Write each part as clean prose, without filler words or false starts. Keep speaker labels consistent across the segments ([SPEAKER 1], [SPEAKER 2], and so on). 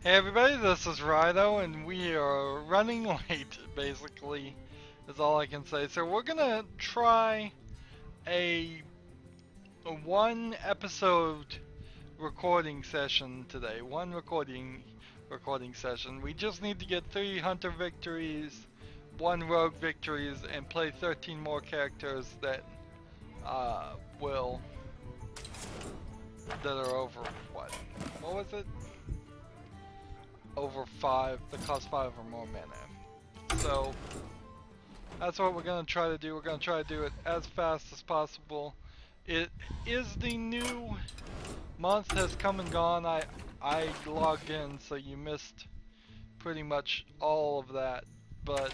[SPEAKER 1] Hey everybody, this is Rydo, and we are running late, basically, is all I can say. So we're gonna try a one episode recording session today. One recording session. We just need to get 3 hunter victories, 1 rogue victories, and play 13 more characters that that are over what was it? Over 5, that cost 5 or more mana. So that's what we're gonna try to do. We're gonna try to do it as fast as possible. It is the new month has come and gone. I logged in, so you missed pretty much all of that. But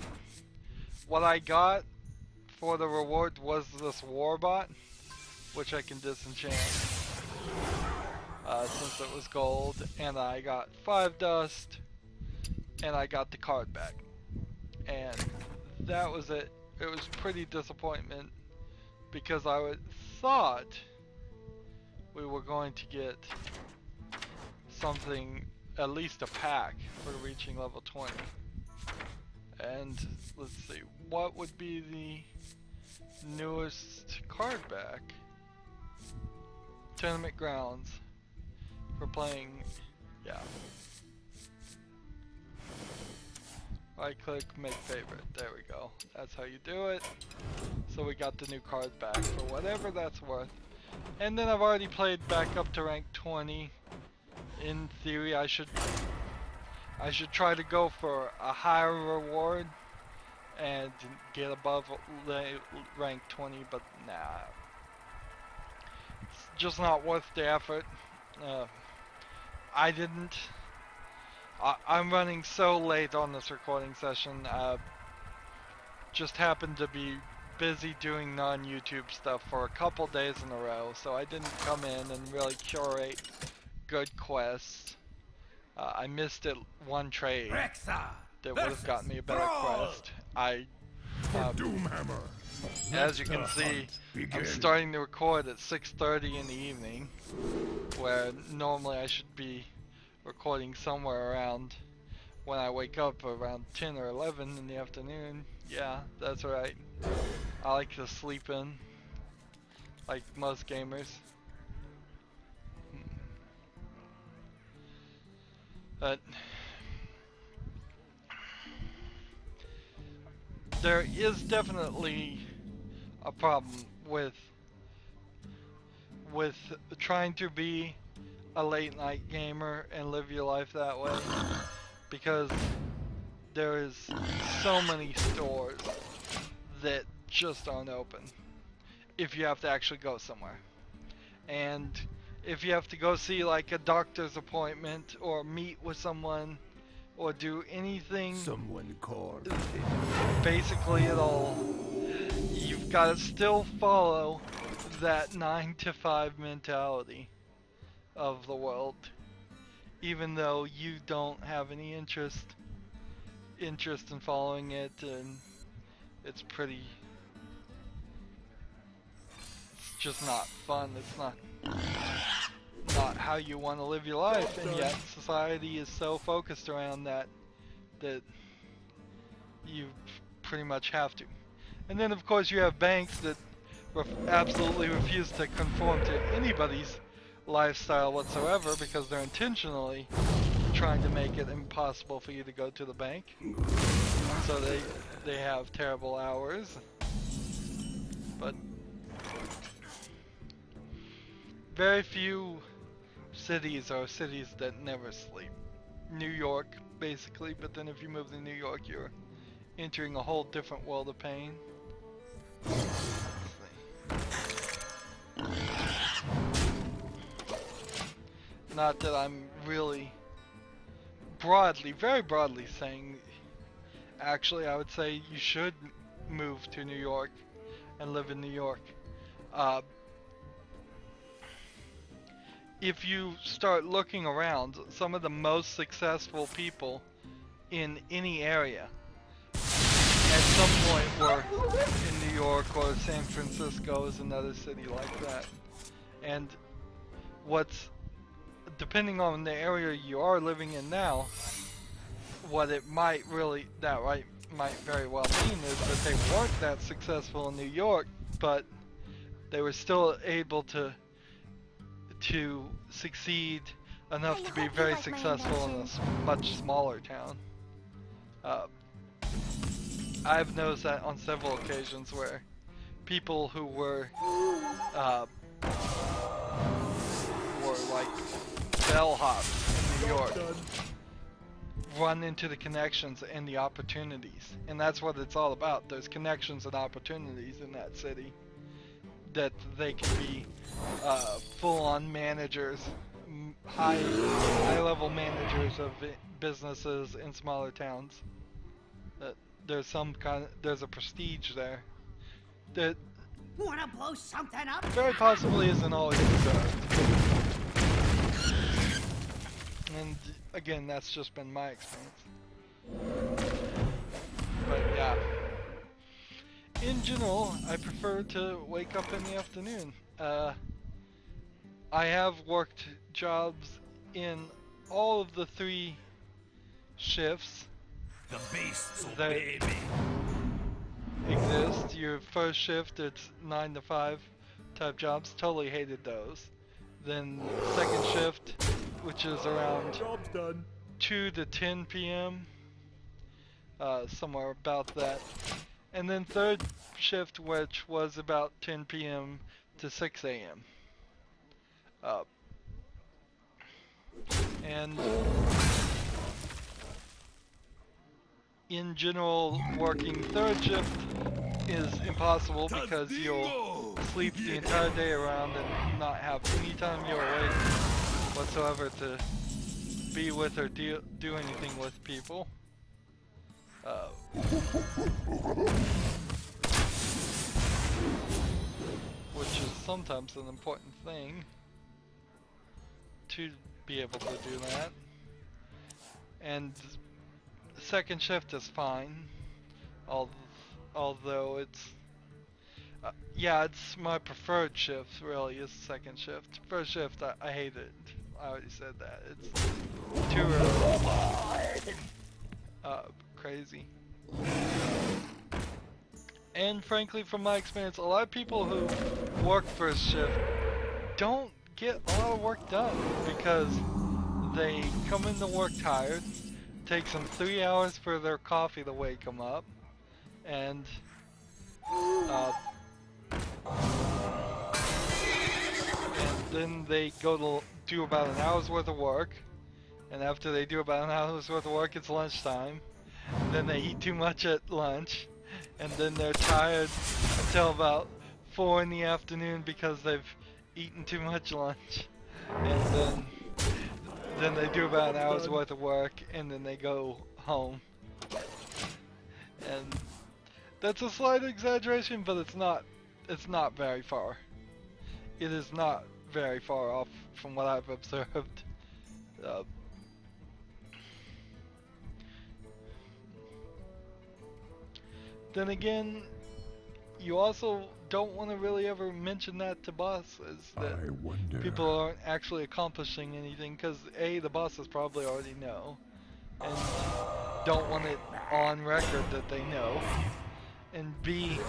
[SPEAKER 1] what I got for the reward was this warbot, which I can disenchant since it was gold, and I got 5 dust, and I got the card back, and that was it. It was pretty disappointment because I thought we were going to get something, at least a pack for reaching level 20. And let's see, what would be the newest card back? Tournament grounds for playing, yeah. Right click, make favorite, there we go. That's how you do it. So we got the new card back for whatever that's worth. And then I've already played back up to rank 20. In theory, I should try to go for a higher reward and get above rank 20, but nah. It's just not worth the effort. I'm running so late on this recording session. Just happened to be busy doing non-YouTube stuff for a couple days in a row, so I didn't come in and really curate good quests. I missed it one trade that would have gotten me a better quest. As you can see, I'm starting to record at 6:30 in the evening, where normally I should be recording somewhere around when I wake up around 10 or 11 in the afternoon. Yeah, that's right. I like to sleep in, like most gamers. But there is definitely a problem with trying to be a late night gamer and live your life that way, because there is so many stores that just aren't open if you have to actually go somewhere. And if you have to go see like a doctor's appointment or meet with someone or do anything,
[SPEAKER 2] someone called.
[SPEAKER 1] Basically you've got to still follow that 9 to 5 mentality of the world, even though you don't have any interest in following it, and it's just not fun. It's not how you want to live your life, and yet society is so focused around that you pretty much have to. And then of course you have banks that absolutely refuse to conform to anybody's lifestyle whatsoever, because they're intentionally trying to make it impossible for you to go to the bank. So they have terrible hours. But very few cities are cities that never sleep. New York, basically, but then if you move to New York, you're entering a whole different world of pain. Not that I'm really very broadly saying, actually I would say you should move to New York and live in New York. If you start looking around, some of the most successful people in any area at some point were in New York, or San Francisco is another city like that. And what's depending on the area you are living in now, what it might might very well mean is that they weren't that successful in New York, but they were still able to succeed enough to be very successful in a much smaller town. I've noticed that on several occasions where people who were like bellhops in New York run into the connections and the opportunities, and that's what it's all about. There's connections and opportunities in that city that they can be full-on managers, high-level managers of businesses in smaller towns. There's a prestige there that
[SPEAKER 2] wanna blow something up?
[SPEAKER 1] very possibly isn't always deserved. And again, that's just been my experience. But yeah, in general, I prefer to wake up in the afternoon. I have worked jobs in all of the 3 shifts
[SPEAKER 3] The beasts will
[SPEAKER 1] that
[SPEAKER 3] obey me.
[SPEAKER 1] exist. Your first shift, it's 9 to 5 type jobs. Totally hated those. Then second shift, which is around
[SPEAKER 3] Job's done.
[SPEAKER 1] 2 to 10 p.m. Somewhere about that. And then third shift, which was about 10 p.m. to 6 a.m. And in general, working third shift is impossible because you'll sleep the entire day around and not have any time you're awake whatsoever to be with or do anything with people. Which is sometimes an important thing to be able to do that. And second shift is fine, although it's yeah, it's my preferred shift really is second shift. First shift I hate it. I already said that. It's too early. Crazy. And frankly, from my experience, a lot of people who work first shift don't get a lot of work done because they come into work tired. Takes them 3 hours for their coffee to wake them up, and then they go to do about an hour's worth of work, and after they do about an hour's worth of work, it's lunchtime. Then they eat too much at lunch, and then they're tired until about 4 in the afternoon because they've eaten too much lunch, and then they do about an hour's worth of work, and then they go home. And that's a slight exaggeration, but it's not very far. It is not very far off from what I've observed. Then again, you also don't want to really ever mention that to bosses, that people aren't actually accomplishing anything, because A, the bosses probably already know, and don't want it on record that they know, and B,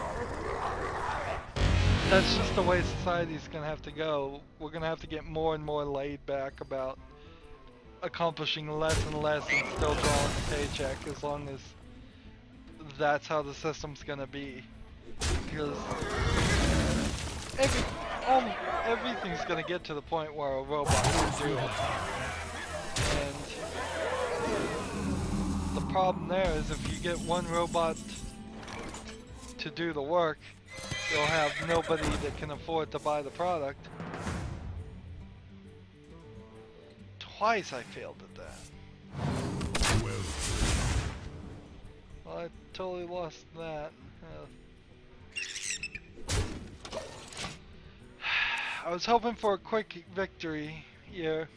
[SPEAKER 1] that's just the way society's gonna have to go. We're gonna have to get more and more laid back about accomplishing less and less and still drawing a paycheck, as long as that's how the system's gonna be. Because everything's gonna get to the point where a robot can do it. And the problem there is if you get one robot to do the work, you'll have nobody that can afford to buy the product. Twice I failed at that. Well, I totally lost that. I was hoping for a quick victory here.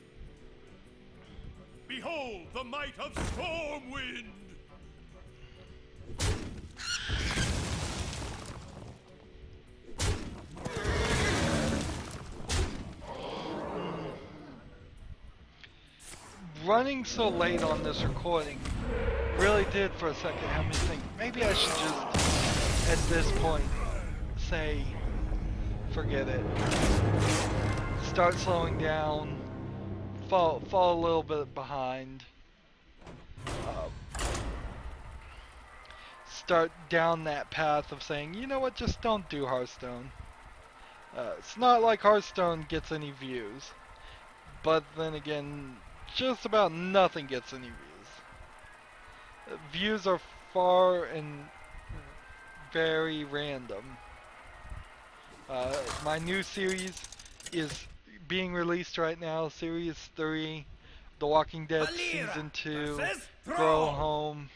[SPEAKER 3] Behold the might of Stormwind!
[SPEAKER 1] running so late on this recording really did for a second have me think maybe I should just, at this point, say, forget it. Start slowing down, fall a little bit behind, start down that path of saying, you know what, just don't do Hearthstone. It's not like Hearthstone gets any views, but then again, just about nothing gets any views. Views are far and very random. My new series is being released right now, Series 3, The Walking Dead Season 2, Go Home,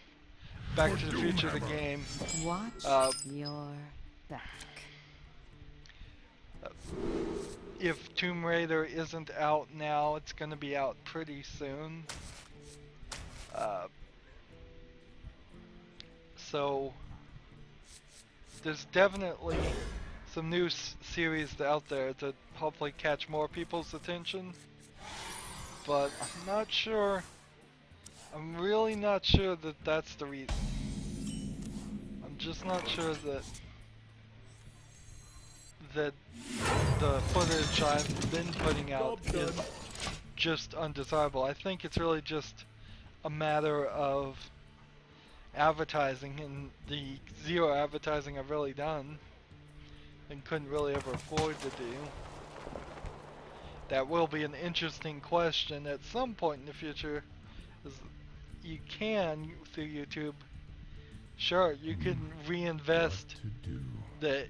[SPEAKER 1] Back to the Future the game.
[SPEAKER 2] Watch your back.
[SPEAKER 1] If Tomb Raider isn't out now, it's going to be out pretty soon. So there's definitely some new series out there to hopefully catch more people's attention. But I'm not sure. I'm really not sure that that's the reason. I'm just not sure that the footage I've been putting out is just undesirable. I think it's really just a matter of advertising, and the zero advertising I've really done and couldn't really ever afford to do. That will be an interesting question at some point in the future. Is you can, through YouTube, sure, you can reinvest the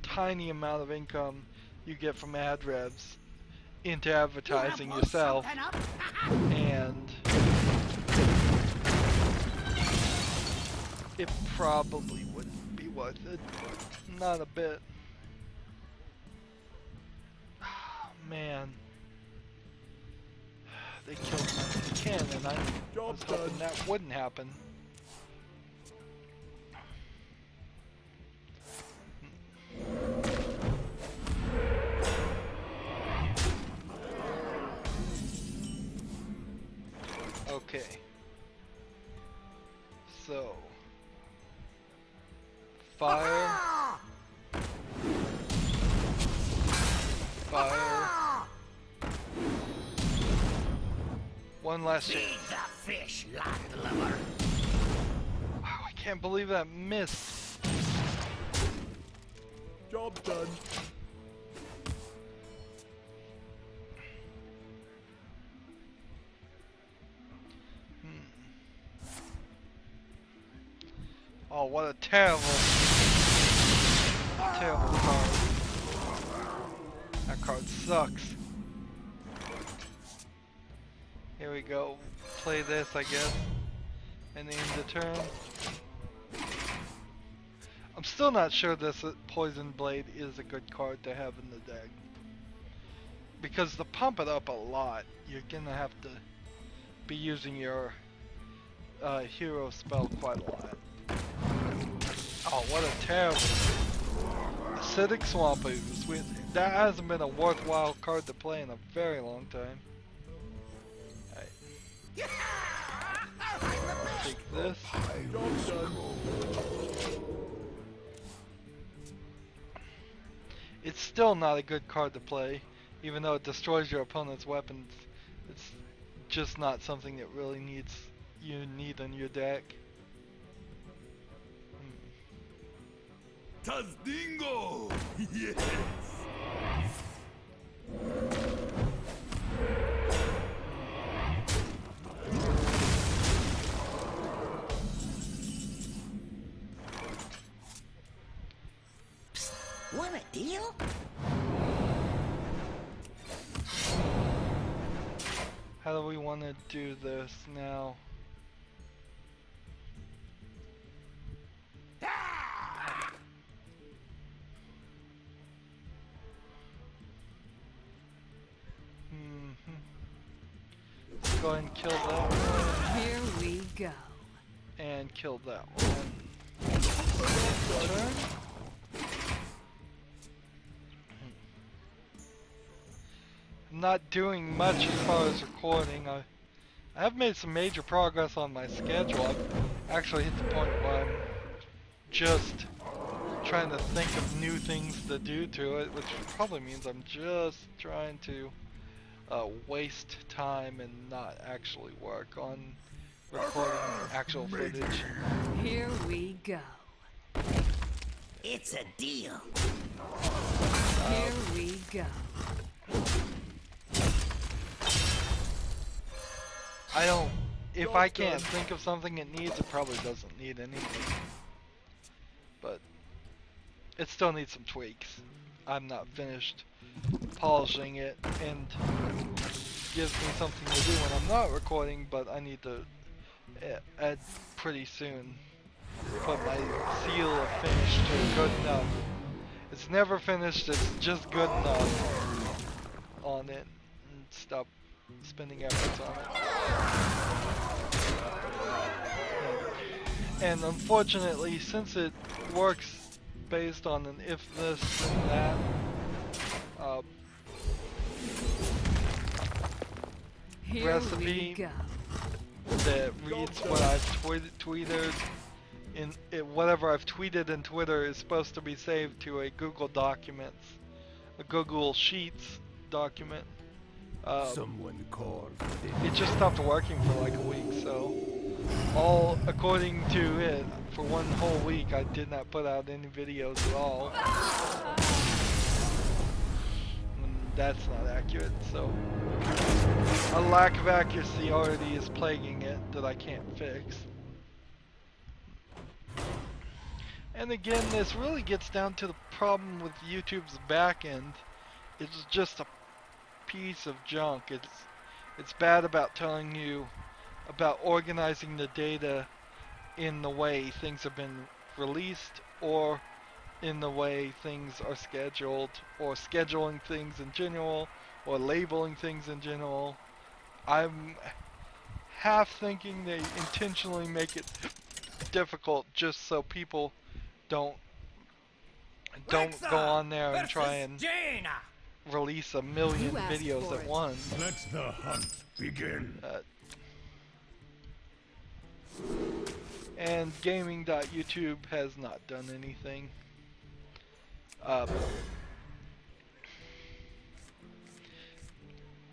[SPEAKER 1] tiny amount of income you get from ad revs into advertising yourself, and it probably wouldn't be worth it. Not a bit. Man. They killed my cannon. I was hoping that wouldn't happen. Okay. So. Fire. Fire. One last chance.
[SPEAKER 2] Fish, landlubber.
[SPEAKER 1] Wow, I can't believe that missed.
[SPEAKER 3] Job done.
[SPEAKER 1] Oh, what a terrible card. That card sucks. Here we go. Play this, I guess. And end the turn. I'm still not sure this Poison Blade is a good card to have in the deck. Because to pump it up a lot, you're gonna have to be using your hero spell quite a lot. Oh, what a terrible Acidic Swamp Ooze. That hasn't been a worthwhile card to play in a very long time. Alright. Take this. It's still not a good card to play, even though it destroys your opponent's weapons. It's just not something that really you need in your deck.
[SPEAKER 3] Tazdingo! Yes!
[SPEAKER 2] Psst, want a deal?
[SPEAKER 1] How do we want to do this now? Go ahead and kill that one.
[SPEAKER 2] Here we go.
[SPEAKER 1] And kill that one. Turn. not doing much as far as recording. I have made some major progress on my schedule. I've actually hit the point where I'm just trying to think of new things to do to it, which probably means I'm just trying to waste time and not actually work on recording actual footage.
[SPEAKER 2] Here we go.
[SPEAKER 4] It's a deal.
[SPEAKER 2] Here we go.
[SPEAKER 1] I don't, if I can't think of something it needs, it probably doesn't need anything. But it still needs some tweaks. I'm not finished polishing it, and gives me something to do when I'm not recording, but I need to add pretty soon. Put my seal of finish to good enough. It's never finished, it's just good enough on it, and stop spending efforts on it. And unfortunately, since it works based on an if this and that,
[SPEAKER 2] Here
[SPEAKER 1] recipe
[SPEAKER 2] we go.
[SPEAKER 1] that reads what I've tweeted whatever I've tweeted in Twitter is supposed to be saved to a Google Documents, a Google Sheets document.
[SPEAKER 3] Someone called.
[SPEAKER 1] It just stopped working for like a week, so all according to it, for one whole week I did not put out any videos at all. And that's not accurate, so a lack of accuracy already is plaguing it that I can't fix. And again, this really gets down to the problem with YouTube's backend. It's just a piece of junk. It's bad about telling you about organizing the data in the way things have been released, or in the way things are scheduled, or scheduling things in general, or labeling things in general. I'm half thinking they intentionally make it difficult just so people don't go on there and try and release a million
[SPEAKER 2] You asked
[SPEAKER 1] videos
[SPEAKER 2] for
[SPEAKER 1] at
[SPEAKER 2] it.
[SPEAKER 1] once.
[SPEAKER 3] Let the hunt begin.
[SPEAKER 1] And gaming.youtube has not done anything.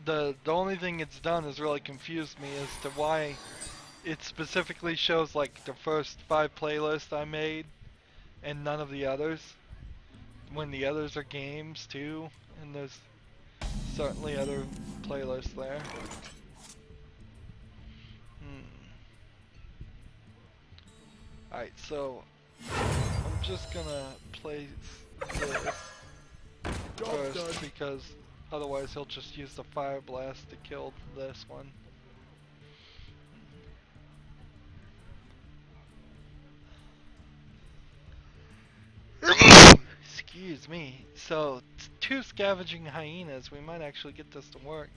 [SPEAKER 1] The only thing it's done has really confused me as to why it specifically shows like the first 5 playlists I made and none of the others, when the others are games too, and there's certainly other playlists there. Alright, so I'm just gonna play this first because otherwise he'll just use the fire blast to kill this one. Excuse me. So, 2 scavenging hyenas. We might actually get this to work.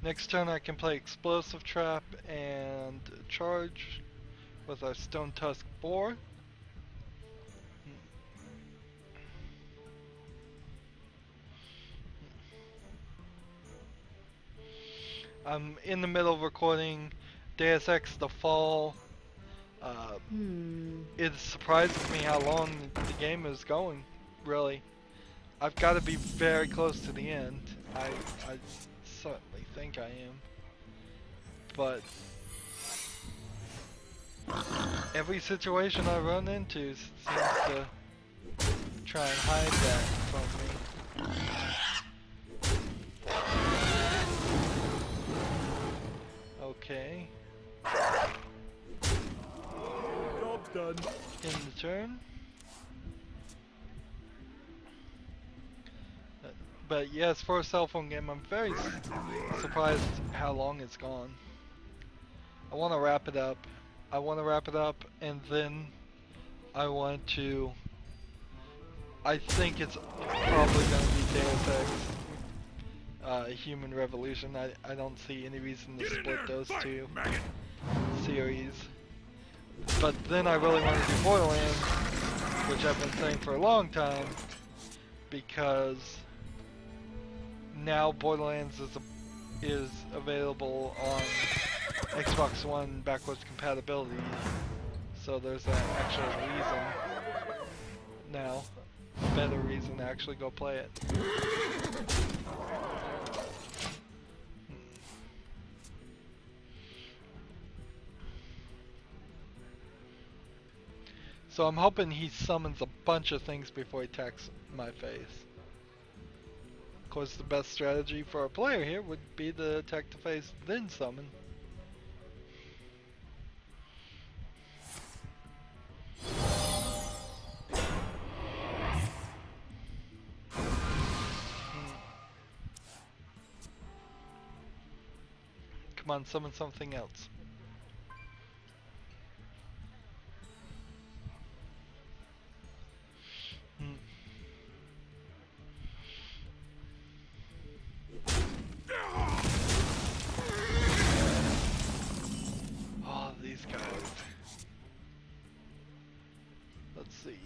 [SPEAKER 1] Next turn I can play Explosive Trap and Charge with our Stone Tusk Boar. I'm in the middle of recording Deus Ex The Fall. It surprises me how long the game is going, really. I've got to be very close to the end. I certainly think I am. But every situation I run into seems to try and hide that from me. Okay.
[SPEAKER 3] Job's done.
[SPEAKER 1] In the turn. But yes, for a cell phone game, I'm very surprised how long it's gone. I want to wrap it up. And then I want to... I think it's probably going to be Deus Ex. Human Revolution. I don't see any reason to
[SPEAKER 3] Get in
[SPEAKER 1] split
[SPEAKER 3] there,
[SPEAKER 1] those
[SPEAKER 3] fight,
[SPEAKER 1] two
[SPEAKER 3] maggot.
[SPEAKER 1] series. But then I really want to do Borderlands, which I've been saying for a long time, because now Borderlands is available on Xbox One backwards compatibility. So there's an actual reason now, a better reason to actually go play it. So I'm hoping he summons a bunch of things before he attacks my face. Of course, the best strategy for a player here would be to attack the face, then summon. Come on, summon something else. Oh, these guys. Let's see.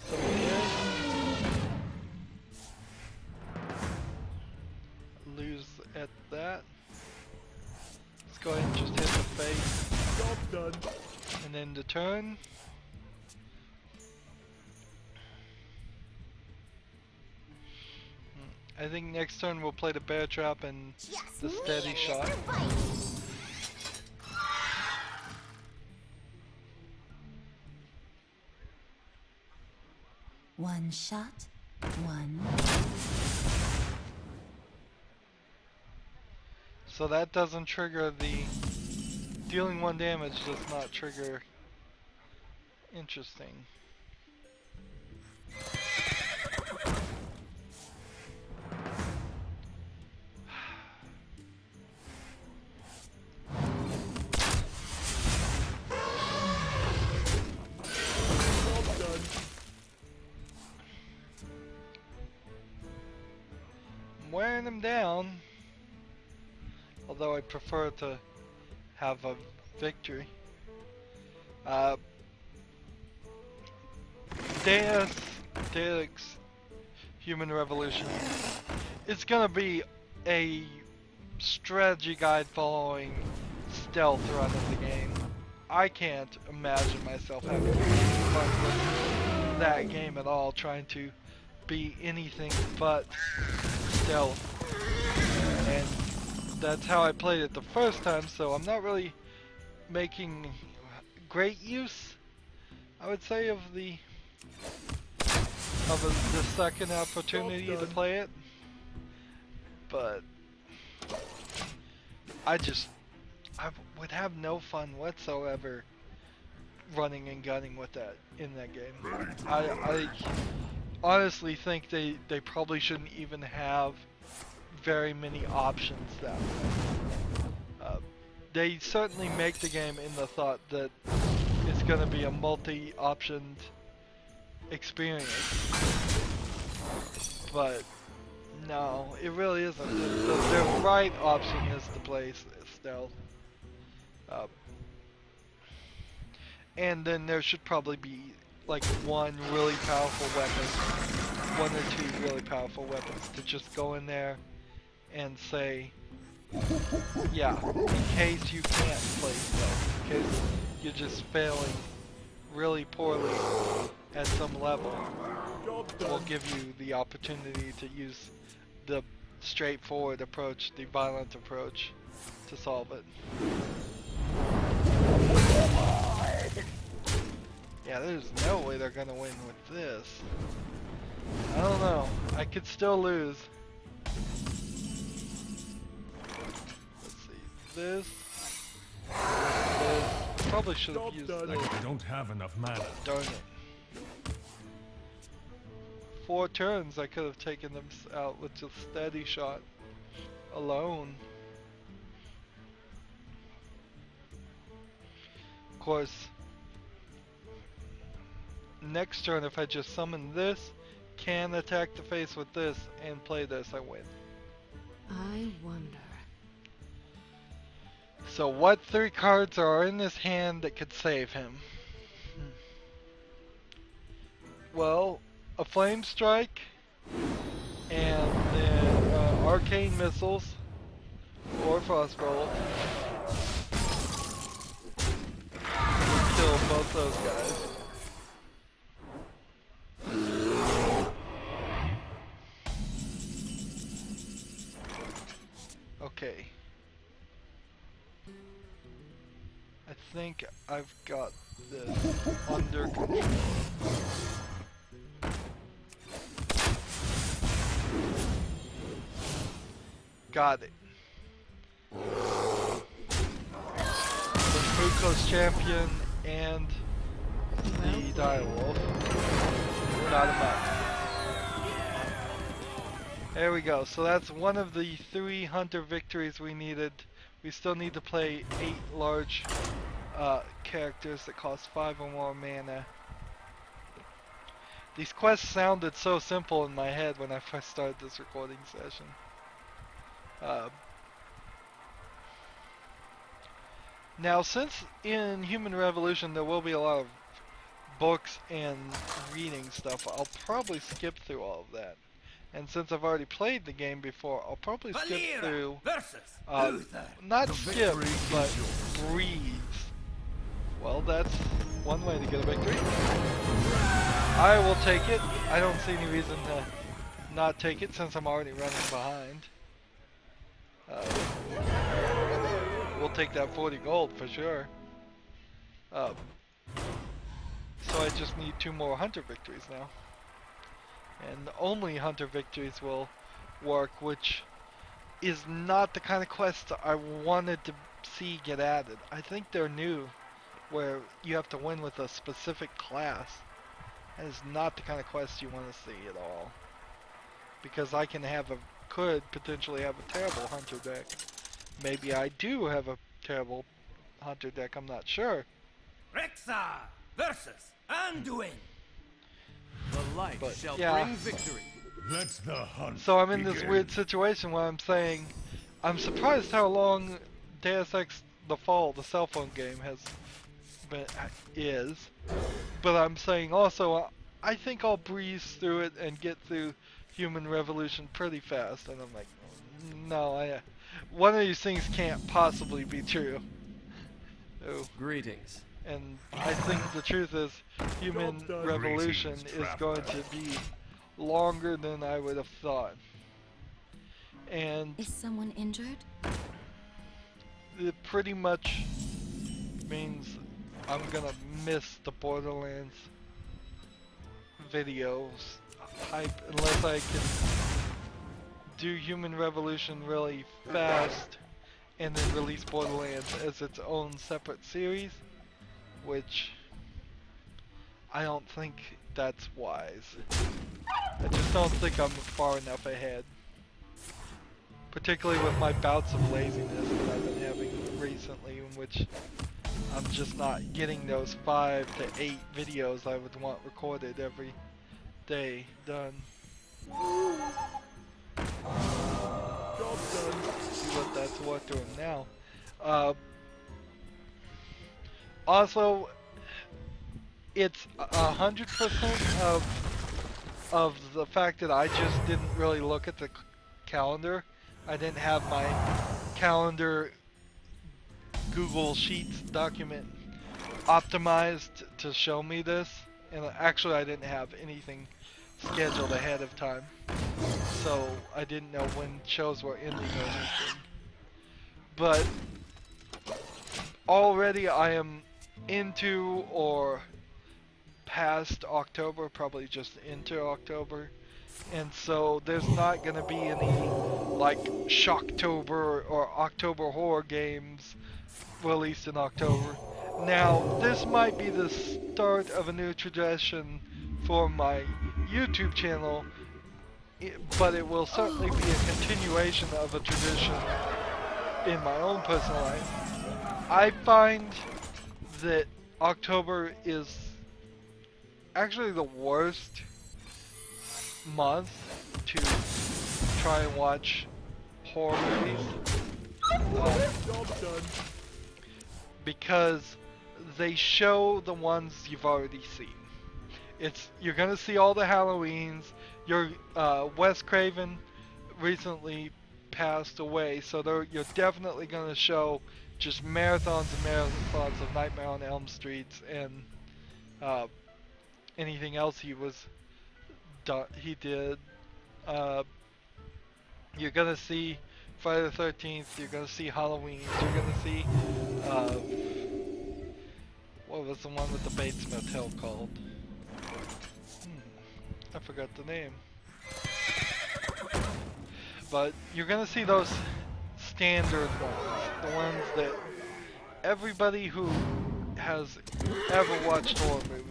[SPEAKER 1] Someone here. Lose at that. Let's go ahead and just hit the face.
[SPEAKER 3] Job's done.
[SPEAKER 1] And then the turn. I think next turn we'll play the bear trap and the steady shot.
[SPEAKER 4] One shot, one.
[SPEAKER 1] So that doesn't trigger the dealing 1 damage does not trigger. Interesting.
[SPEAKER 3] Job's done.
[SPEAKER 1] I'm wearing him down. Although I prefer to have a victory. Deus Human Revolution. It's gonna be a strategy guide following stealth run of the game. I can't imagine myself having fun with that game at all, trying to be anything but stealth. And that's how I played it the first time, so I'm not really making great use, I would say, of the second opportunity to play it. But I would have no fun whatsoever running and gunning with that in that game. I honestly think they probably shouldn't even have very many options that way. They certainly make the game in the thought that it's going to be a multi-optioned experience, but no, it really isn't. The right option is to play stealth. And then there should probably be like one really powerful weapon, one or two really powerful weapons to just go in there and say, yeah, in case you can't play stealth, in case you're just failing really poorly at some level,
[SPEAKER 3] Job's done.
[SPEAKER 1] we'll give you the opportunity to use the straightforward approach, the violent approach, to solve it. Yeah, there's no way they're gonna win with this. I don't know. I could still lose. Let's see. This. Probably should have
[SPEAKER 3] Job's
[SPEAKER 1] used
[SPEAKER 3] done.
[SPEAKER 1] this.
[SPEAKER 3] I don't have enough mana.
[SPEAKER 1] Darn it. 4 turns I could have taken them out with just steady shot alone. Of course, next turn if I just summon this can attack the face with this and play this, I win.
[SPEAKER 2] I wonder.
[SPEAKER 1] So what 3 cards are in this hand that could save him? Well, a Flame Strike, and then Arcane Missiles, or Frostbolt. Kill both those guys. Okay. I think I've got this under control. Got it. The Fuko's champion and the Direwolf. Got him up. There we go. So that's one of the 3 hunter victories we needed. We still need to play 8 large characters that cost 5 or more mana. These quests sounded so simple in my head when I first started this recording session. Now, since in Human Revolution there will be a lot of books and reading stuff, I'll probably skip through all of that. And since I've already played the game before, I'll probably skip through, not skip, but breeze. Well, that's one way to get a victory. I will take it. I don't see any reason to not take it since I'm already running behind. We'll take that 40 gold for sure. So I just need 2 more hunter victories now. And only hunter victories will work, which is not the kind of quest I wanted to see get added. I think they're new, where you have to win with a specific class. That is not the kind of quest you want to see at all. Because I could potentially have a terrible hunter deck. Maybe I do have a terrible hunter deck, I'm not sure.
[SPEAKER 5] Rexa versus Anduin.
[SPEAKER 6] The light
[SPEAKER 1] But,
[SPEAKER 6] shall
[SPEAKER 1] yeah.
[SPEAKER 6] bring victory.
[SPEAKER 3] Let the hunt
[SPEAKER 1] So I'm in this
[SPEAKER 3] begin.
[SPEAKER 1] weird situation where I'm saying, I'm surprised how long Deus Ex The Fall, the cell phone game, is. But I'm saying also, I think I'll breeze through it and get through Human Revolution pretty fast. And I'm like, no, one of these things can't possibly be true. Oh.
[SPEAKER 6] Greetings.
[SPEAKER 1] And I think the truth is, Human Revolution is going to be longer than I would have thought. And
[SPEAKER 4] Is someone injured?
[SPEAKER 1] it pretty much means I'm gonna miss the Borderlands videos hype unless I can do Human Revolution really fast and then release Borderlands as its own separate series, which I don't think that's wise. I just don't think I'm far enough ahead. Particularly with my bouts of laziness that I've been having recently, in which I'm just not getting those 5 to 8 videos I would want recorded every day done.
[SPEAKER 3] Job done.
[SPEAKER 1] See what that's worth to him now. Also, it's 100% of the fact that I just didn't really look at the calendar. I didn't have my calendar Google Sheets document optimized to show me this, and actually I didn't have anything scheduled ahead of time, so I didn't know when shows were ending or anything. But already I am into or past October, probably just into October, and so there's not gonna be any like Shocktober or October horror games released in October. Now, this might be the start of a new tradition for my YouTube channel, but it will certainly be a continuation of a tradition in my own personal life. I find that October is actually the worst month to try and watch horror movies.
[SPEAKER 3] Job done.
[SPEAKER 1] Because they show the ones you've already seen. You're gonna see all the Halloweens. Wes Craven recently passed away, so you're definitely gonna show just marathons and marathons of Nightmare on Elm Street and anything else he did. You're gonna see Friday the 13th. You're gonna see Halloween. You're gonna see what was the one with the Bates Motel called? I forgot the name. But you're gonna see those standard ones, the ones that everybody who has ever watched horror movies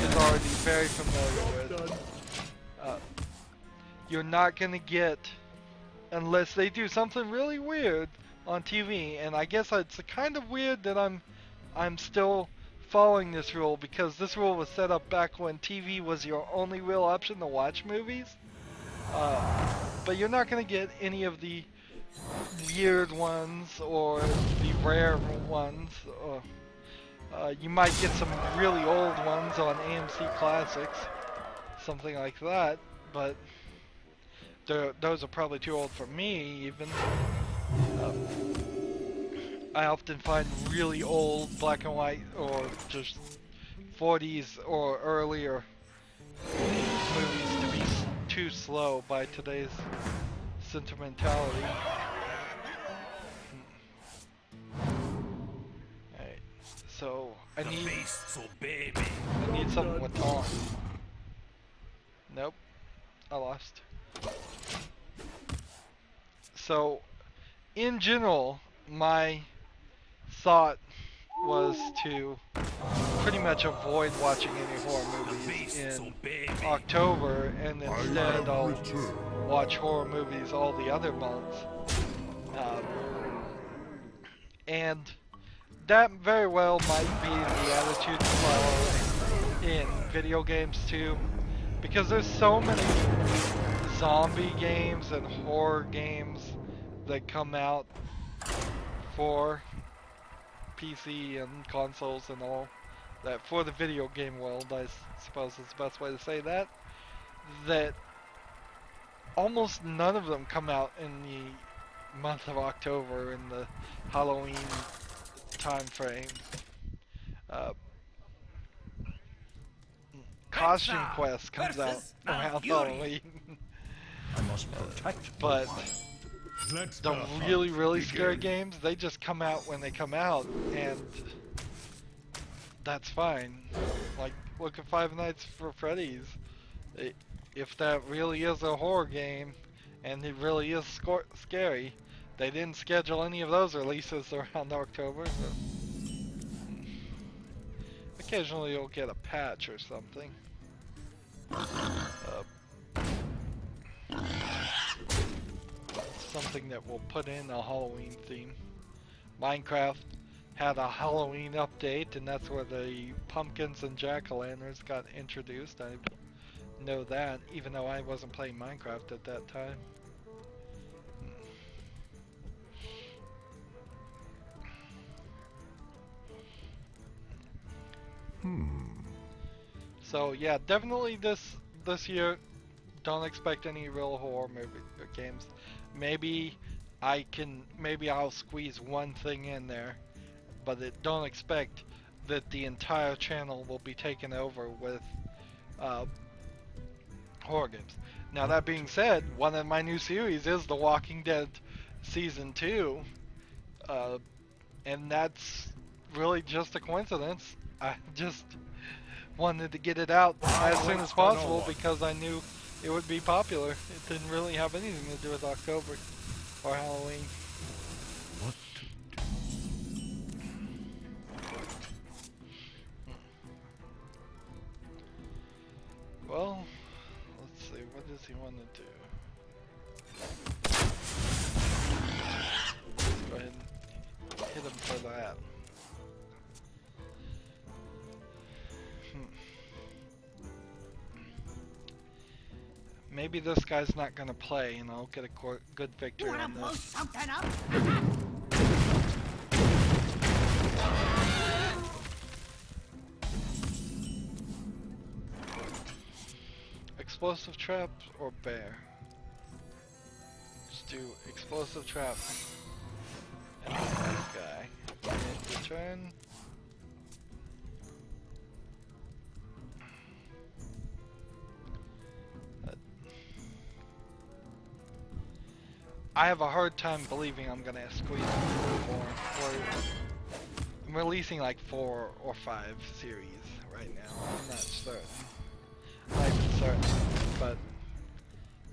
[SPEAKER 1] is already very familiar with. You're not gonna get, unless they do something really weird on TV, and I guess it's kind of weird that I'm still following this rule, because this rule was set up back when TV was your only real option to watch movies. But you're not going to get any of the weird ones or the rare ones. You might get some really old ones on AMC Classics, something like that, but those are probably too old for me even. I often find really old black and white or just 40s or earlier movies to be too slow by today's sentimentality. Alright, so I need something with Tom. Nope, I lost. So, in general, my thought was to pretty much avoid watching any horror movies in October, and instead I'll watch horror movies all the other months. And that very well might be the attitude to follow in video games too, because there's so many zombie games and horror games that come out for PC and consoles and all that, for the video game world, I suppose is the best way to say that, that almost none of them come out in the month of October, in the Halloween time frame. Costume Quest comes out around Halloween.
[SPEAKER 3] I must protect.
[SPEAKER 1] But the really scary games, they just come out when they come out, and that's fine. Like, look at Five Nights for Freddy's. If that really is a horror game, and it really is scary, they didn't schedule any of those releases around October. So occasionally you'll get a patch or something. Something that will put in a Halloween theme. Minecraft had a Halloween update, and that's where the pumpkins and jack-o'-lanterns got introduced. I know that, even though I wasn't playing Minecraft at that time. So yeah, definitely this year, don't expect any real horror movie games. Maybe I'll squeeze one thing in there, but don't expect that the entire channel will be taken over with horror games. Now that being said, one of my new series is The Walking Dead Season 2, and that's really just a coincidence. I just wanted to get it out as soon as possible because I knew it would be popular. It didn't really have anything to do with October or Halloween.
[SPEAKER 3] What to
[SPEAKER 1] Well, let's see, what does he want to do? Let's go ahead and hit him for that. maybe this guy's not gonna play, and I'll get a good victory
[SPEAKER 5] You wanna
[SPEAKER 1] on
[SPEAKER 5] blow
[SPEAKER 1] this.
[SPEAKER 5] something up?
[SPEAKER 1] Explosive trap or bear? Let's do explosive trap. And then this guy. End the turn. I have a hard time believing I'm gonna squeeze more. I'm releasing like 4 or 5 series right now. I'm not certain. Not even certain, but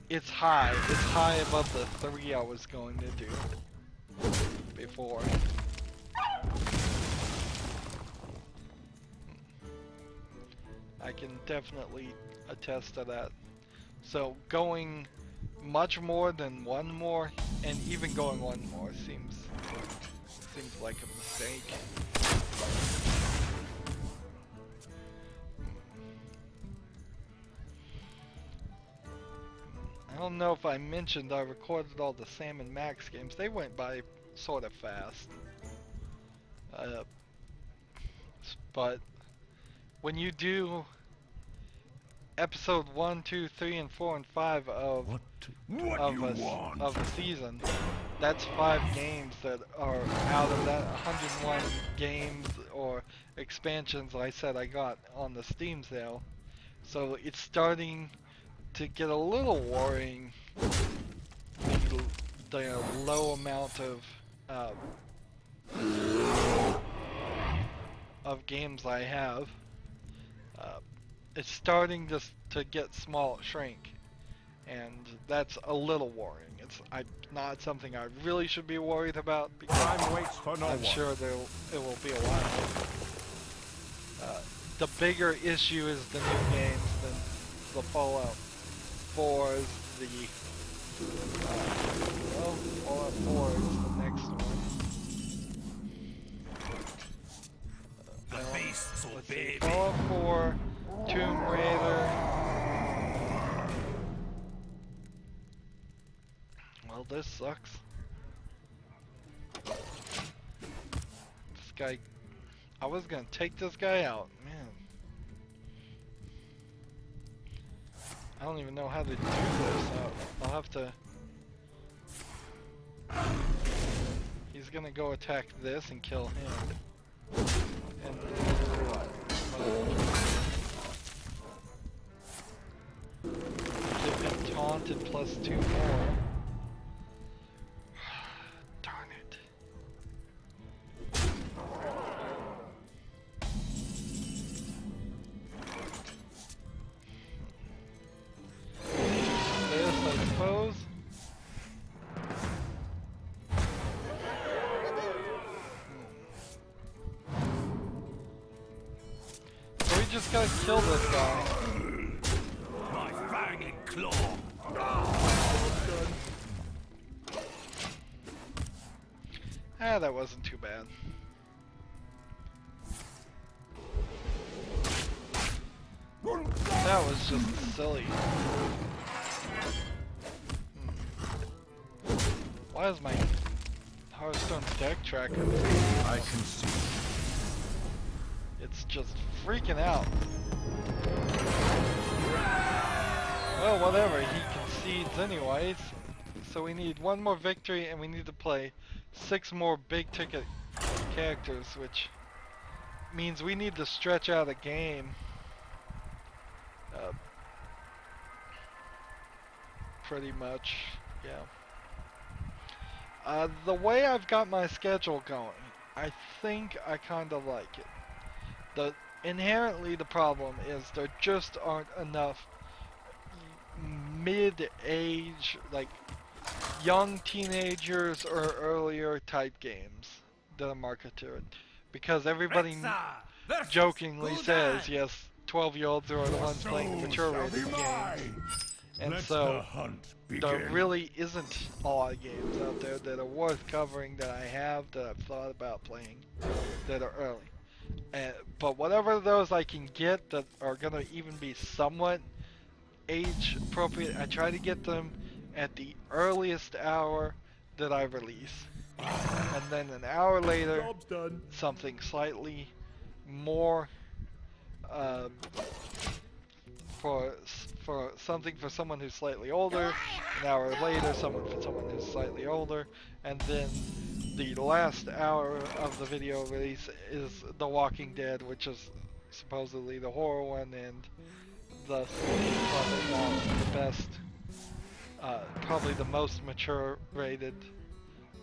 [SPEAKER 1] it's high. It's high above the 3 I was going to do before. I can definitely attest to that. So going much more than one more, and even going one more seems like a mistake. I don't know if I mentioned I recorded all the Sam and Max games. They went by sort of fast. But when you do episode 1, 2, 3, and 4, and 5 of a season, that's 5 games that are out of that 101 games or expansions I said I got on the Steam sale. So it's starting to get a little worrying, the low amount of games I have. It's starting to get shrink, and that's a little worrying. It's not something I really should be worried about, because
[SPEAKER 3] Time waits for no
[SPEAKER 1] I'm
[SPEAKER 3] one.
[SPEAKER 1] sure it will be a while. The bigger issue is the new games than the Fallout 4's Fallout 4 is the next one.
[SPEAKER 5] The beasts will
[SPEAKER 1] Let's see,
[SPEAKER 5] baby.
[SPEAKER 1] Fallout 4, Tomb Raider. Well, this sucks. This guy, I was gonna take this guy out, man. I don't even know how to do this. I'll have to. He's gonna go attack this and kill him. And what? Give him taunted plus 2 more. Darn it. This, I suppose. So we just gotta kill this guy.
[SPEAKER 5] My fang and claw.
[SPEAKER 1] Ah, that wasn't too bad. That was just silly. Why is my Hearthstone deck tracker?
[SPEAKER 3] I can see.
[SPEAKER 1] It's just freaking out. Well, whatever, he concedes anyways. So we need one more victory, and we need to play 6 more big ticket characters, which means we need to stretch out a game. Pretty much, yeah. The way I've got my schedule going, I think I kind of like it. Inherently the problem is there just aren't enough mid-age, like young teenagers or earlier type games that are marketed. Because everybody
[SPEAKER 5] Rexa versus
[SPEAKER 1] jokingly
[SPEAKER 5] Gul'dan.
[SPEAKER 1] says, yes, 12-year-olds are the ones playing mature rated games. And
[SPEAKER 3] Let
[SPEAKER 1] so
[SPEAKER 3] the hunt begin.
[SPEAKER 1] there really isn't a lot of games out there that are worth covering that I have, that I've thought about playing, that are early. But whatever those I can get that are going to even be somewhat age appropriate. I try to get them at the earliest hour that I release. And then an hour later,
[SPEAKER 3] Job's done.
[SPEAKER 1] something slightly more for something for someone who's slightly older. An hour later, someone for someone who's slightly older, and then the last hour of the video release is The Walking Dead, which is supposedly the horror one, and thus probably not the best, probably the most mature rated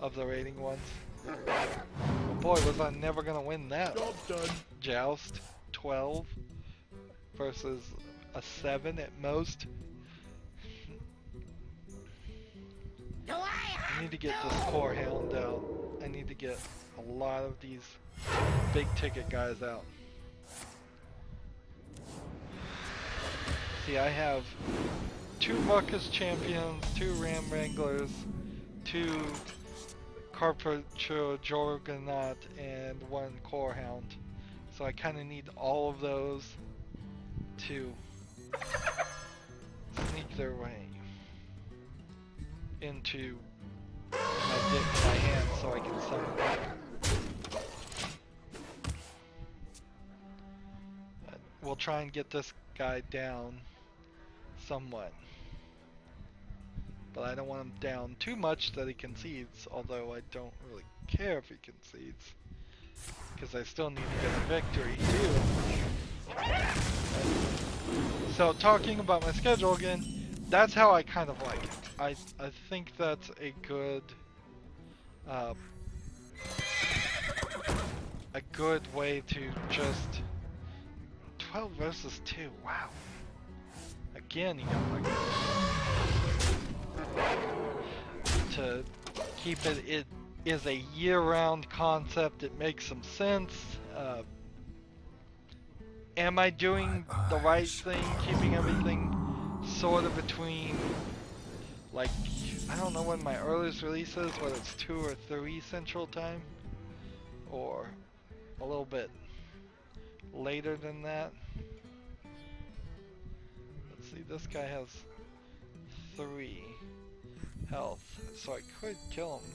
[SPEAKER 1] of the rating ones. Oh boy, was I never gonna win that.
[SPEAKER 3] Job's done.
[SPEAKER 1] Joust 12 versus a 7 at most. I need to get this core hound out. I need to get a lot of these big ticket guys out. See, I have 2 Ruckus champions, 2 Ram Wranglers, 2 Carpenter Jorgonaut, and 1 core hound. So I kind of need all of those to sneak their way into my hand so I can summon them. We'll try and get this guy down somewhat. But I don't want him down too much that he concedes, although I don't really care if he concedes, because I still need to get a victory too. So talking about my schedule again, that's how I kind of like it. I think that's a good way to just 12 versus 2. Wow. Again, you got like to keep it. It is a year-round concept. It makes some sense. Am I doing the right thing, keeping everything sort of between, like, I don't know when my earliest release is, whether it's 2 or 3 Central Time, or a little bit later than that. Let's see, this guy has 3 health, so I could kill him.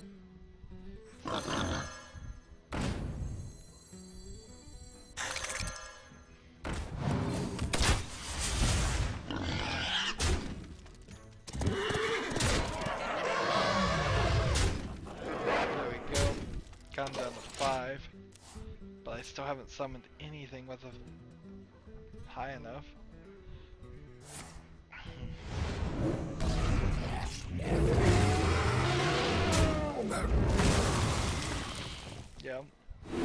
[SPEAKER 1] Gone down to 5, but I still haven't summoned anything with a high enough. Yeah,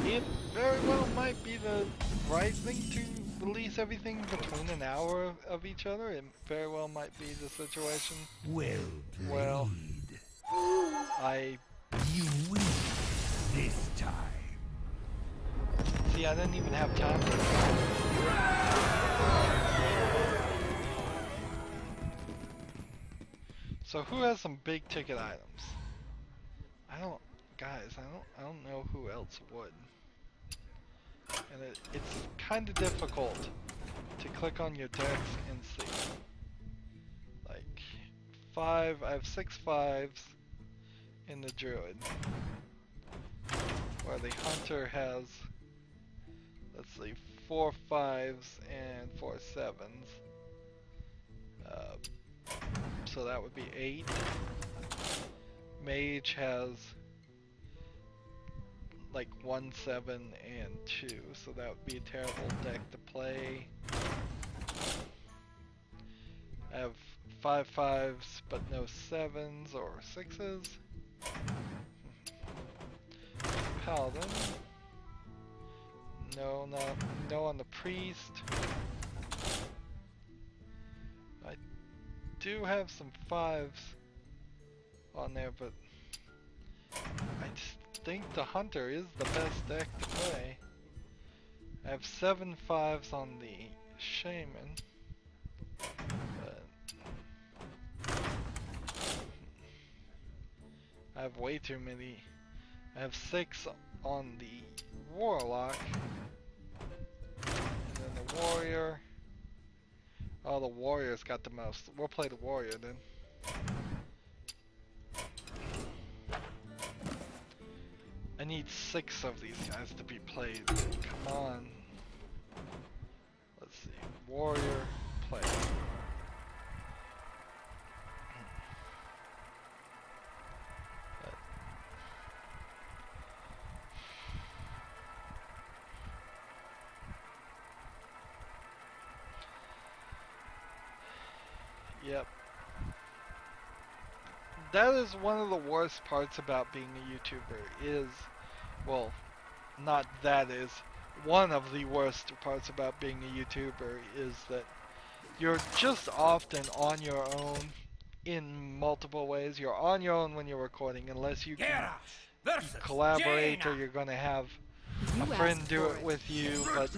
[SPEAKER 1] it very well might be the right thing to release everything between an hour of each other. It very well might be the situation. Well,
[SPEAKER 5] You win this time.
[SPEAKER 1] See, I didn't even have time for So who has some big ticket items? I don't know who else would. And it's kind of difficult to click on your decks and see. Like, I have 6 5s in the druid, where the hunter has, let's see, 4 5s and 4 7s. So that would be 8. Mage has like 1 7 and 2, so that would be a terrible deck to play. I have 5 5s but no 7s or 6s. Paladin. No on the priest. I do have some 5s on there, but I just think the hunter is the best deck to play. I have 7 5s on the shaman, but I have way too many. I have 6 on the warlock, and then the warrior. Oh, the warrior's got the most. We'll play the warrior then. I need 6 of these guys to be played. Come on. Let's see. Warrior, play. Yep. That is one of the worst parts about being a YouTuber is, well, not that is, one of the worst parts about being a YouTuber is that you're just often on your own in multiple ways. You're on your own when you're recording unless you can collaborate or you're going to have a friend do it with you, but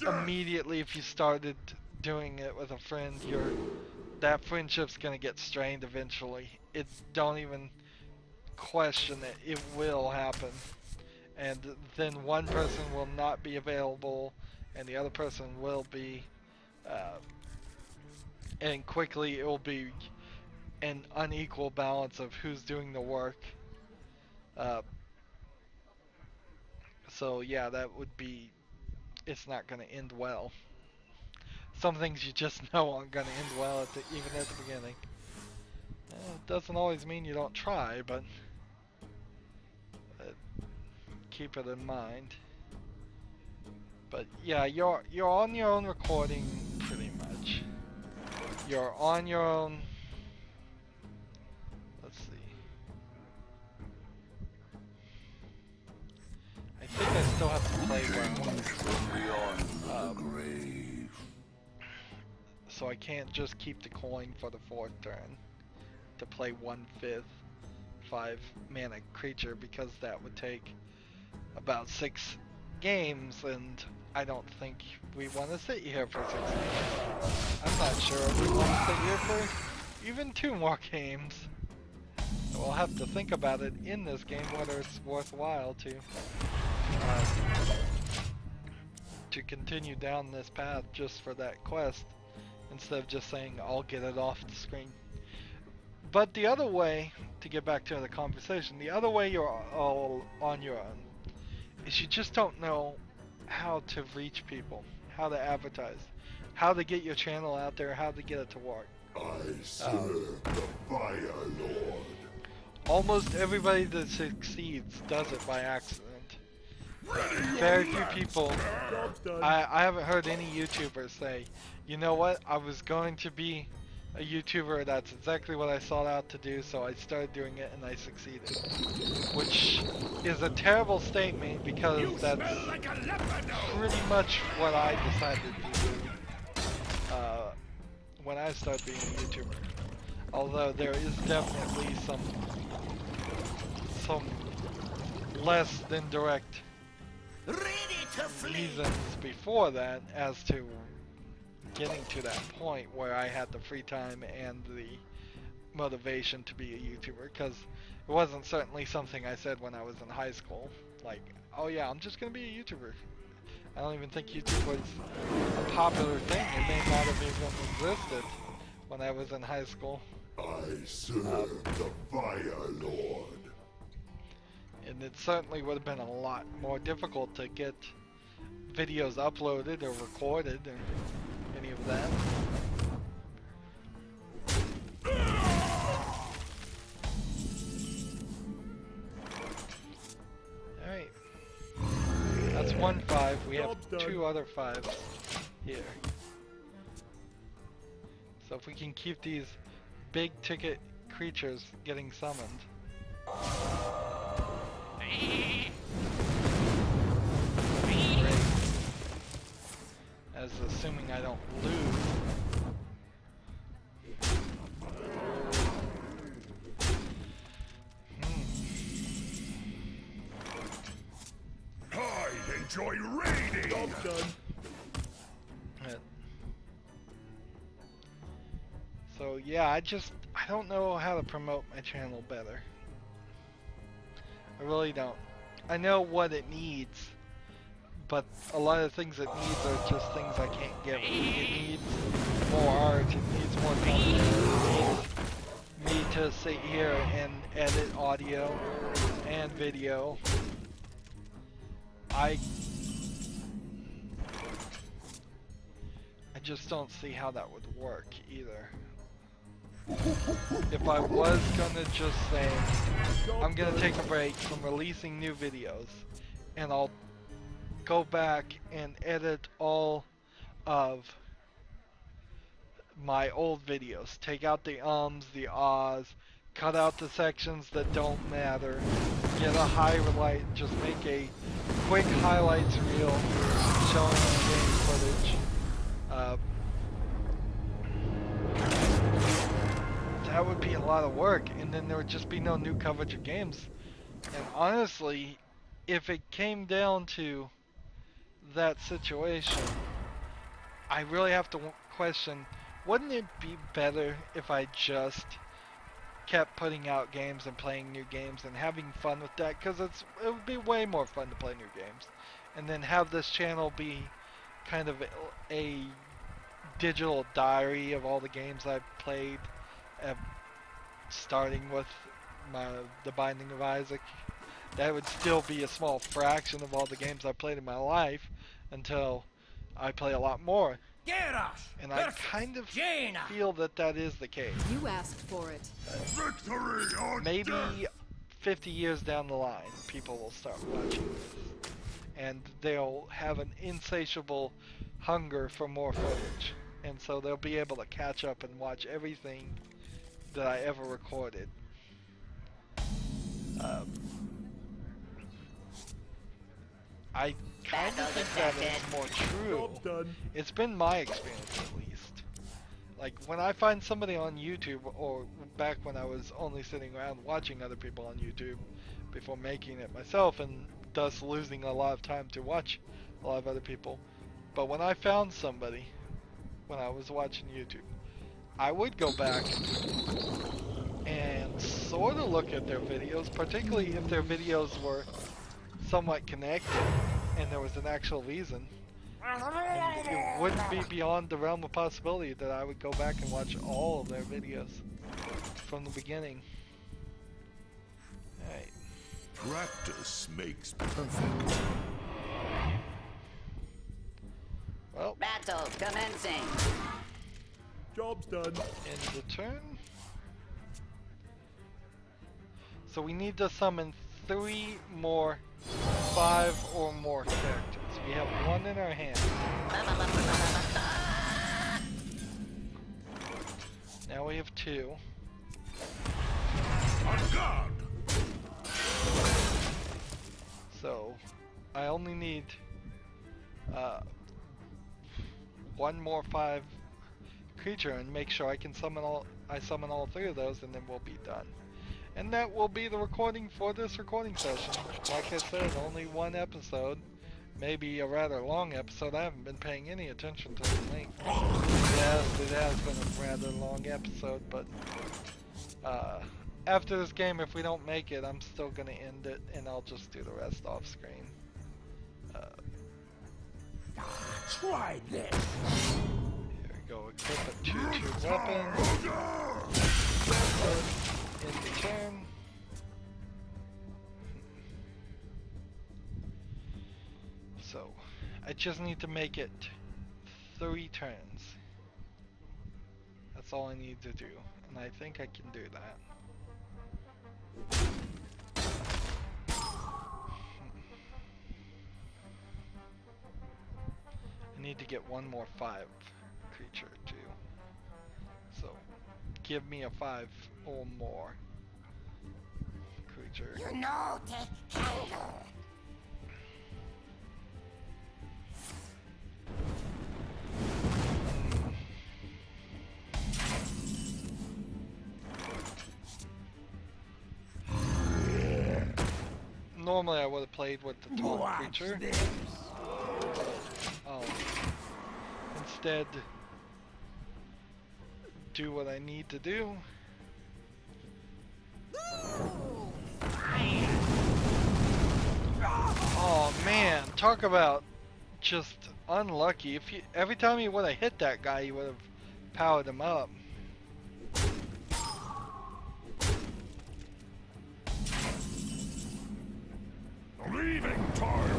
[SPEAKER 1] immediately if you started doing it with a friend, that friendship's gonna get strained eventually. Don't even question it will happen. And then one person will not be available and the other person will be, and quickly it will be an unequal balance of who's doing the work. So yeah, that would be, it's not gonna end well. Some things you just know aren't gonna end well even at the beginning. It doesn't always mean you don't try, but keep it in mind. But yeah, you're on your own recording pretty much. You're on your own. Let's see. I think I still have to play well. So I can't just keep the coin for the 4th turn to play 1/5 5 mana creature because that would take about 6 games and I don't think we want to sit here for 6 games. I'm not sure if we want to sit here for even 2 more games. We'll have to think about it in this game whether it's worthwhile to continue down this path just for that quest instead of just saying I'll get it off the screen. But the other way, to get back to the conversation, the other way you're all on your own is you just don't know how to reach people, how to advertise, how to get your channel out there, how to get it to work.
[SPEAKER 3] I serve the Fire Lord.
[SPEAKER 1] Almost everybody that succeeds does it by accident. Very few people, I haven't heard any YouTubers say, you know what, I was going to be a YouTuber, that's exactly what I sought out to do, so I started doing it and I succeeded. Which is a terrible statement because that's pretty much what I decided to do when I started being a YouTuber. Although there is definitely some less than direct reasons before that as to getting to that point where I had the free time and the motivation to be a YouTuber, because it wasn't certainly something I said when I was in high school, like, oh yeah, I'm just gonna be a YouTuber. I don't even think YouTube was a popular thing. It may not have even existed when I was in high school.
[SPEAKER 3] I serve the Fire Lord.
[SPEAKER 1] And it certainly would have been a lot more difficult to get videos uploaded or recorded or any of that. Alright. That's 1/5. We have 2 other 5s here. So if we can keep these big ticket creatures getting summoned. Great. As assuming I don't lose.
[SPEAKER 3] I enjoy raiding.
[SPEAKER 1] So yeah, I don't know how to promote my channel better. I really don't. I know what it needs, but a lot of things it needs are just things I can't give it. It needs more art, it needs more content, it needs me to sit here and edit audio and video. I just don't see how that would work either. If I was gonna just say, I'm gonna take a break from releasing new videos, and I'll go back and edit all of my old videos. Take out the ums, the ahs, cut out the sections that don't matter, get a highlight, just make a quick highlights reel showing the game footage. That would be a lot of work, and then there would just be no new coverage of games. And honestly, if it came down to that situation, I really have to question, wouldn't it be better if I just kept putting out games and playing new games and having fun with that? Because it would be way more fun to play new games, and then have this channel be kind of a digital diary of all the games I've played, starting with The Binding of Isaac. That would still be a small fraction of all the games I played in my life until I play a lot more. And I kind of feel that that is the case.
[SPEAKER 2] You asked for it.
[SPEAKER 3] Victory or
[SPEAKER 1] Maybe
[SPEAKER 3] death!
[SPEAKER 1] 50 years down the line, people will start watching this. And they'll have an insatiable hunger for more footage. And so they'll be able to catch up and watch everything that I ever recorded. I kind of think that is more true. It's been my experience, at least. Like, when I find somebody on YouTube, or back when I was only sitting around watching other people on YouTube before making it myself, and thus losing a lot of time to watch a lot of other people. But when I found somebody, when I was watching YouTube, I would go back and sort of look at their videos, particularly if their videos were somewhat connected and there was an actual reason. And it wouldn't be beyond the realm of possibility that I would go back and watch all of their videos from the beginning. Alright.
[SPEAKER 3] Practice makes perfect.
[SPEAKER 1] Well,
[SPEAKER 7] Battle commencing.
[SPEAKER 5] Job's done.
[SPEAKER 1] end the turn. So we need to summon 3 more 5 or more characters. We have 1 in our hand. Now we have 2.
[SPEAKER 3] On guard!
[SPEAKER 1] So I only need 1 more 5 creature and make sure I can summon all 3 of those, and then we'll be done. And that will be the recording for this recording session. Like I said, only 1 episode. Maybe a rather long episode. I haven't been paying any attention to the length. Yes, it has been a rather long episode, but after this game, if we don't make it, I'm still going to end it, and I'll just do the rest off screen.
[SPEAKER 5] Try this.
[SPEAKER 1] Here we go. Equip a 2/2 weapon. End the turn. So, I just need to make it 3 turns. That's all I need to do, and I think I can do that. I need to get 1 more 5 creature too. So, give me a 5 or more creature.
[SPEAKER 7] You know, take candle.
[SPEAKER 1] Normally I would have played with the taunt
[SPEAKER 5] Watch
[SPEAKER 1] creature.
[SPEAKER 5] this.
[SPEAKER 1] Instead, do what I need to do. Oh man, talk about just unlucky. If you, every time he would have hit that guy, he would have powered him up.
[SPEAKER 3] Leaving time.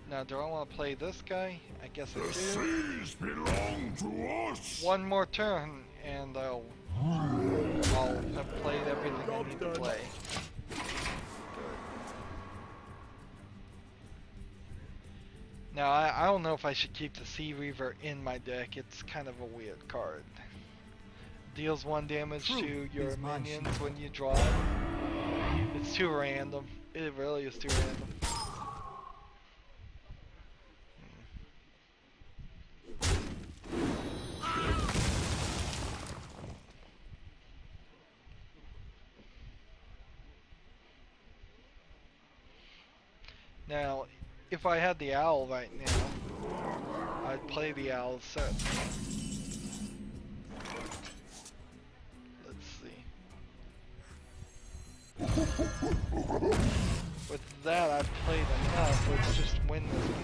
[SPEAKER 1] Now, do I want to play this guy? I guess I
[SPEAKER 3] The
[SPEAKER 1] do.
[SPEAKER 3] seas belong to us.
[SPEAKER 1] One more turn, and I'll have played everything I need to play. Now, I don't know if I should keep the Sea Reaver in my deck. It's kind of a weird card. Deals 1 damage to your minions when you draw it. It's too random. It really is too random. Now, if I had the owl right now, I'd play the owl set. Let's see. With that, I've played enough. Let's just win this game.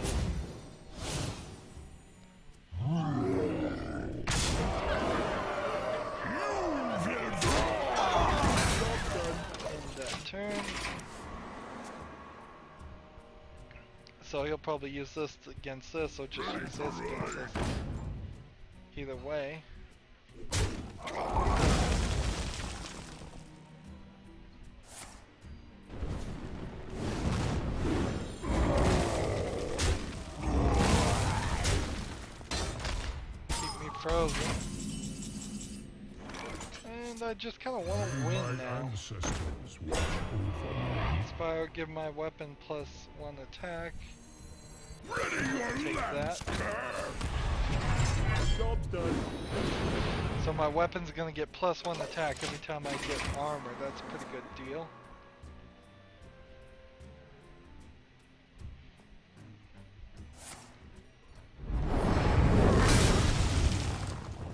[SPEAKER 1] End that turn. So he'll probably use this against this, or just use this against this. Either way. Keep me frozen. And I just kind of want to win now. Inspire, give my weapon +1 attack. Take that.
[SPEAKER 5] Job's done.
[SPEAKER 1] So my weapon's gonna get +1 attack every time I get armor. That's a pretty good deal.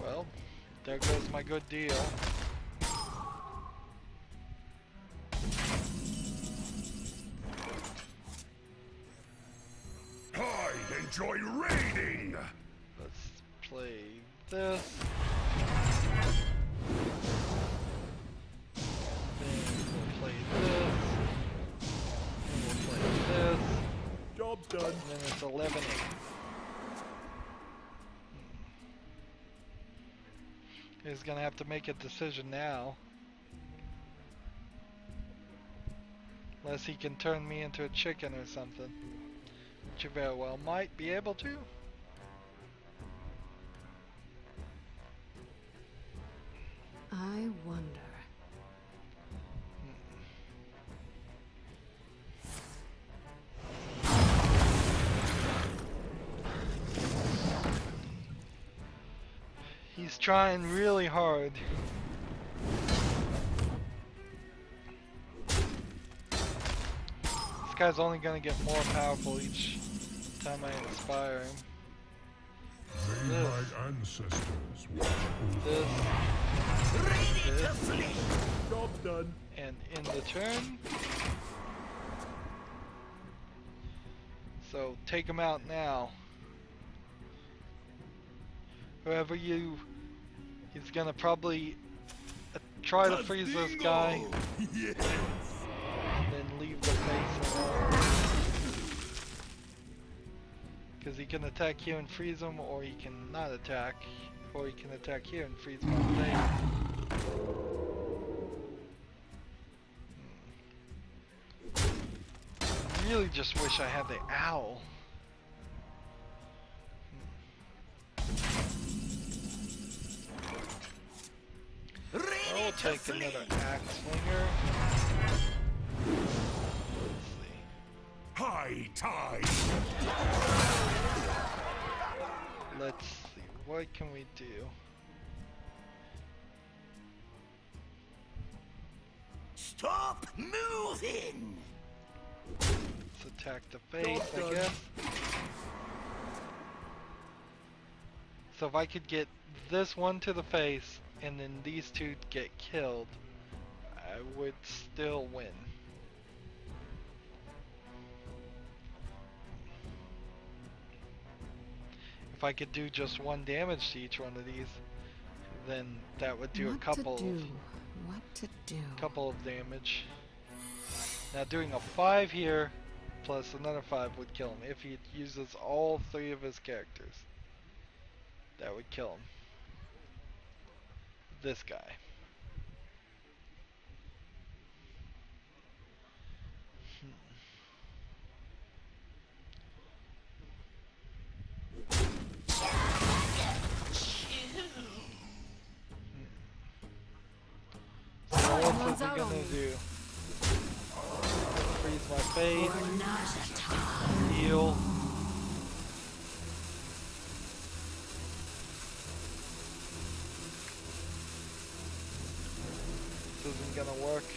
[SPEAKER 1] Well, there goes my good deal.
[SPEAKER 3] I enjoy raiding.
[SPEAKER 1] Let's play this. Then we'll play this. And we'll play this.
[SPEAKER 5] Job's done.
[SPEAKER 1] And then it's 11-8. He's gonna have to make a decision now. Unless he can turn me into a chicken or something. Which you very well might be able to.
[SPEAKER 2] I wonder. He's trying really hard. This guy's only gonna get more powerful each time I inspire him.
[SPEAKER 3] May my ancestors watch
[SPEAKER 1] This, this,
[SPEAKER 5] Job's done.
[SPEAKER 1] and in the turn. So take him out now. Whoever you, he's gonna probably try to freeze this guy,
[SPEAKER 3] Yes.
[SPEAKER 1] then leave the face alone. Because he can attack here and freeze him, or he can not attack, or he can attack here and freeze him on the face. Really just wish I had the owl. I'll take another axe slinger. Let's see.
[SPEAKER 3] High tide.
[SPEAKER 1] Let's see. What can we do?
[SPEAKER 7] Stop moving!
[SPEAKER 1] Let's attack the face, I guess. So if I could get this one to the face, and then these two get killed, I would still win. if I could do just 1 damage to each one of these, then that would do
[SPEAKER 4] What
[SPEAKER 1] a couple
[SPEAKER 4] to do?
[SPEAKER 1] of
[SPEAKER 4] What to do?
[SPEAKER 1] couple of damage. Now doing a 5 here plus another 5 would kill him if he uses all 3 of his characters. That would kill him. This guy. So what is he gonna do? Freeze my face. Heal. This isn't gonna work.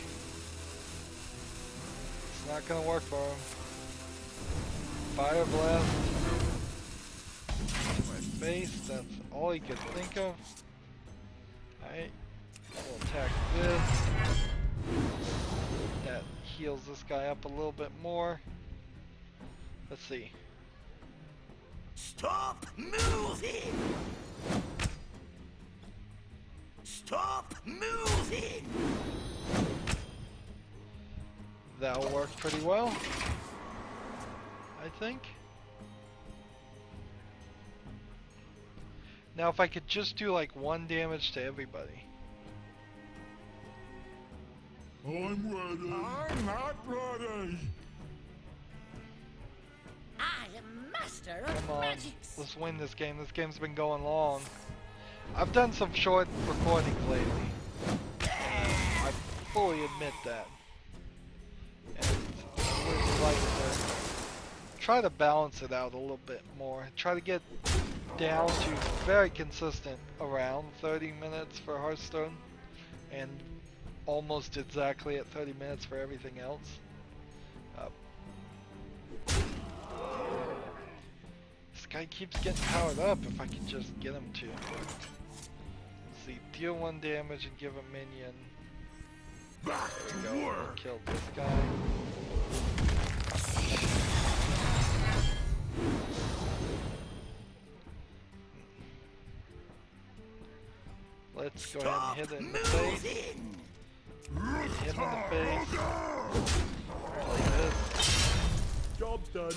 [SPEAKER 1] It's not gonna work for him. Fire blast. To my face, that's all he could think of. Alright. We'll attack this. That heals this guy up a little bit more. Let's see.
[SPEAKER 7] Stop moving! Stop moving!
[SPEAKER 1] That'll work pretty well, I think. Now if I could just do like 1 damage to everybody.
[SPEAKER 3] I'm ready. I'm not ready.
[SPEAKER 7] I am master of
[SPEAKER 1] Come on,
[SPEAKER 7] magics!
[SPEAKER 1] let's win this game. This game's been going long. I've done some short recordings lately. I fully admit that. And I would like to try to balance it out a little bit more. Try to get down to very consistent around 30 minutes for Hearthstone and almost exactly at 30 minutes for everything else. This guy keeps getting powered up. If I could just get him to. Let's see, deal 1 damage and give a minion.
[SPEAKER 3] Back
[SPEAKER 1] There we
[SPEAKER 3] to
[SPEAKER 1] go.
[SPEAKER 3] work.
[SPEAKER 1] Kill this guy. Let's go ahead and hit it in the face. Hit him in the face. Like this.
[SPEAKER 5] Job's done.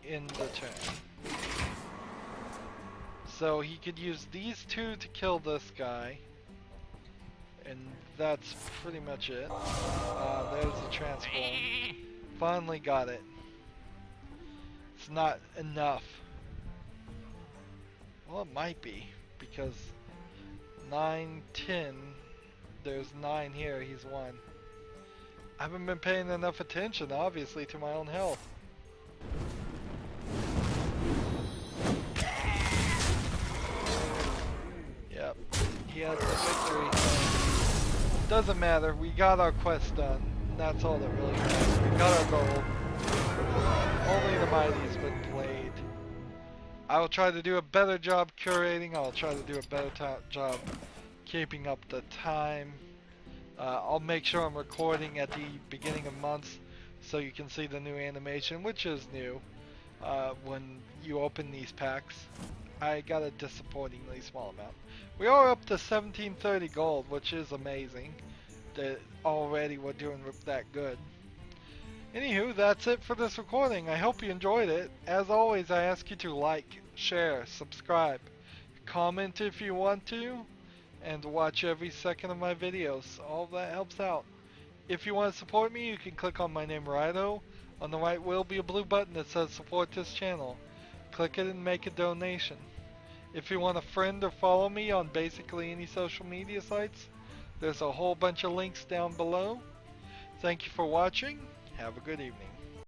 [SPEAKER 1] In the turn. So he could use these 2 to kill this guy. And that's pretty much it. There's the transform. Finally got it. It's not enough. Well, it might be. Because 9, 10, there's 9 here, he's 1. I haven't been paying enough attention, obviously, to my own health. Yep, he has the victory. Doesn't matter, we got our quest done. And that's all that really matters. We got our goal. Only the mighty's been played. I will try to do a better job curating. I'll try to do a better job keeping up the time. I'll make sure I'm recording at the beginning of months so you can see the new animation, which is new when you open these packs. I got a disappointingly small amount. We are up to 1730 gold, which is amazing. That already we're doing that good. Anywho, that's it for this recording. I hope you enjoyed it. As always, I ask you to like, share, subscribe, comment if you want to, and watch every second of my videos. All that helps out. If you want to support me, you can click on my name, Rydo. On the right will be a blue button that says support this channel. Click it and make a donation. If you want a friend or follow me on basically any social media sites, there's a whole bunch of links down below. Thank you for watching. Have a good evening.